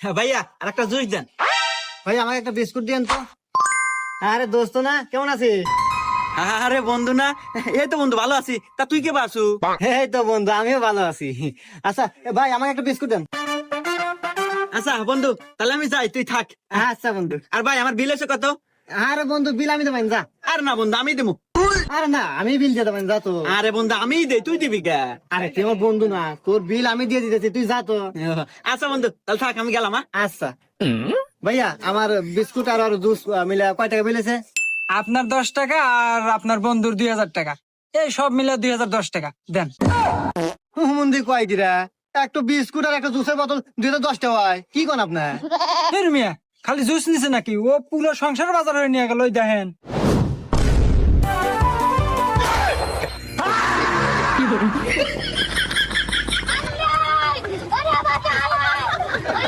ভাইয়া আর একটা জুস দেন। ভাই আমাকে একটা বিস্কুট দিয়েন তো। আরে দোস্ত না, কেমন আছিস? আরে বন্ধু না, এই তো বন্ধু ভালো আছি। তা তুই কে বাসু? এই তো বন্ধু, আমিও ভালো আছি। আচ্ছা ভাই আমাকে একটা বিস্কুট দেন। আচ্ছা বন্ধু, তাহলে আমি যাই, তুই থাক। আচ্ছা বন্ধু। আর ভাই আমার বিল এসে কত? আরে বন্ধু, বিল আমি দেবেন, যা। আর না বন্ধু, আমি দেবো। আরে না, আমি বিল দিয়ে দেবেন, যা তো। আরে বন্ধু আমিই দে, তুই দিবি কে? আরে তুই আমার বন্ধু না, তোর বিল আমি দিয়ে দিতেছি, তুই যা তো। আচ্ছা বন্ধু, তাহলে থাক, আমি গেলাম। আচ্ছা ভাইয়া, আমার বিস্কুট আর জুস মিলে কয় টাকা বিলেছে? আপনার 10 টাকা আর আপনার বন্ধুর 2000 টাকা, এই সব মিলে 2010 টাকা দেন। হুমন্দি কয় কিরা, একটা বিস্কুট আর একটা জুসের বোতল 2010 টাকা হয়, কি কোন আপনার? এর মিয়া খালি জুস নিছে নাকি? ও পুরো সংসার বাজার হয়ে নিয়ে গেল, ওই দেখেন।